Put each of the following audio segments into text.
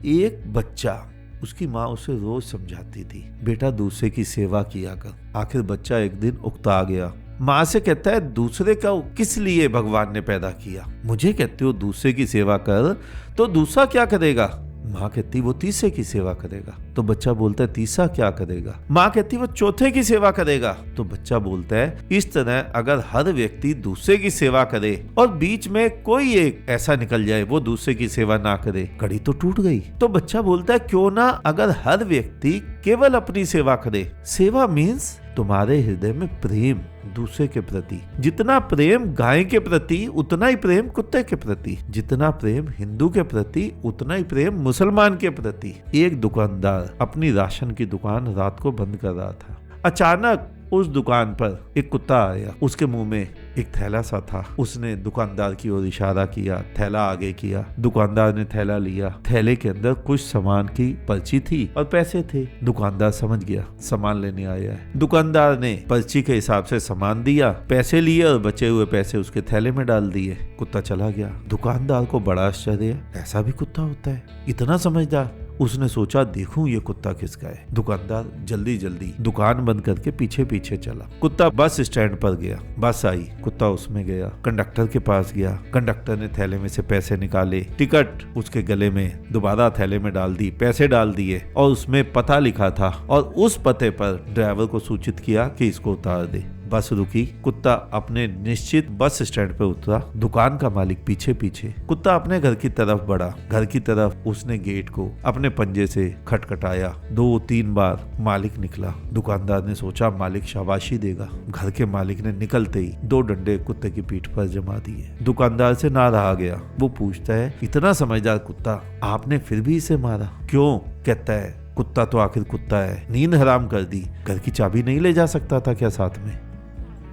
एक बच्चा, उसकी माँ उसे रोज समझाती थी, बेटा दूसरे की सेवा किया कर। आखिर बच्चा एक दिन उकता गया, माँ से कहता है दूसरे का किस लिए भगवान ने पैदा किया? मुझे कहते हो दूसरे की सेवा कर, तो दूसरा क्या करेगा? माँ कहती वो तीसरे की सेवा करेगा। तो बच्चा बोलता है तीसरा क्या करेगा? माँ कहती वो चौथे की सेवा करेगा। तो बच्चा बोलता है इस तरह अगर हर व्यक्ति दूसरे की सेवा करे और बीच में कोई एक ऐसा निकल जाए वो दूसरे की सेवा ना करे, कड़ी तो टूट गई। तो बच्चा बोलता है क्यों ना अगर हर व्यक्ति केवल अपनी सेवा करे। सेवा मीन्स तुम्हारे हृदय में प्रेम दूसरे के प्रति। जितना प्रेम गाय के प्रति उतना ही प्रेम कुत्ते के प्रति, जितना प्रेम हिंदू के प्रति उतना ही प्रेम मुसलमान के प्रति। एक दुकानदार अपनी राशन की दुकान रात को बंद कर रहा था। अचानक उस दुकान पर एक कुत्ता आया, उसके मुंह में एक थैला सा था। उसने दुकानदार की ओर इशारा किया, थैला आगे किया। दुकानदार ने थैला लिया, थैले के अंदर कुछ सामान की पर्ची थी और पैसे थे। दुकानदार समझ गया सामान लेने आया है। दुकानदार ने पर्ची के हिसाब से सामान दिया, पैसे लिए और बचे हुए पैसे उसके थैले में डाल दिए। कुत्ता चला गया। दुकानदार को बड़ा आश्चर्य, ऐसा भी कुत्ता होता है, इतना समझदार। उसने सोचा देखूं ये कुत्ता किसका है। दुकानदार जल्दी जल्दी दुकान बंद करके पीछे पीछे चला। कुत्ता बस स्टैंड पर गया, बस आई, कुत्ता उसमें गया, कंडक्टर के पास गया। कंडक्टर ने थैले में से पैसे निकाले, टिकट उसके गले में, दोबारा थैले में डाल दी, पैसे डाल दिए और उसमें पता लिखा था और उस पते पर ड्राइवर को सूचित किया कि इसको उतार दे। बस रुकी, कुत्ता अपने निश्चित बस स्टैंड पे उतरा। दुकान का मालिक पीछे पीछे। कुत्ता अपने घर की तरफ बढ़ा। घर की तरफ उसने गेट को अपने पंजे से खटखटाया। 2-3 बार मालिक निकला। दुकानदार ने सोचा मालिक शाबाशी देगा। घर के मालिक ने निकलते ही 2 डंडे कुत्ते की पीठ पर जमा दिए। दुकानदार से ना रहा गया। वो पूछता है इतना समझदार कुत्ता, आपने फिर भी इसे मारा क्यों? कहता है कुत्ता तो आखिर कुत्ता है, नींद हराम कर दी, घर की चाबी नहीं ले जा सकता था क्या साथ में?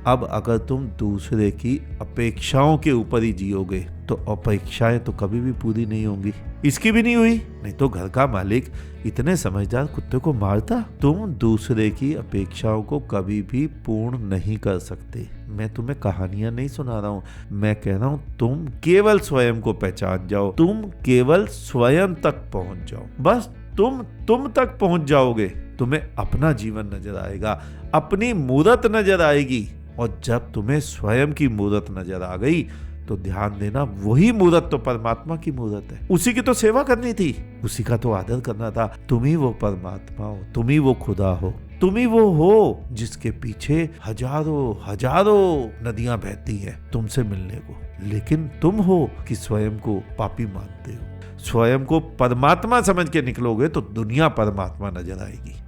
अब अगर तुम दूसरे की अपेक्षाओं के ऊपर ही जियोगे तो अपेक्षाएं तो कभी भी पूरी नहीं होंगी। इसकी भी नहीं हुई, नहीं तो घर का मालिक इतने समझदार कुत्ते को मारता। तुम दूसरे की अपेक्षाओं को कभी भी पूर्ण नहीं कर सकते। मैं तुम्हें कहानियां नहीं सुना रहा हूँ, मैं कह रहा हूँ तुम केवल स्वयं को पहचान जाओ, तुम केवल स्वयं तक पहुंच जाओ। बस तुम तक पहुंच जाओगे, तुम्हें अपना जीवन नजर आएगा, अपनी मूरत नजर आएगी। और जब तुम्हें स्वयं की मूरत नजर आ गई तो ध्यान देना वही मूरत तो परमात्मा की मूरत है। उसी की तो सेवा करनी थी, उसी का तो आदर करना था। तुम ही वो परमात्मा हो, तुम ही वो खुदा हो, तुम ही वो हो जिसके पीछे हजारों नदियां बहती हैं तुमसे मिलने को। लेकिन तुम हो कि स्वयं को पापी मानते हो। स्वयं को परमात्मा समझ के निकलोगे तो दुनिया परमात्मा नजर आएगी।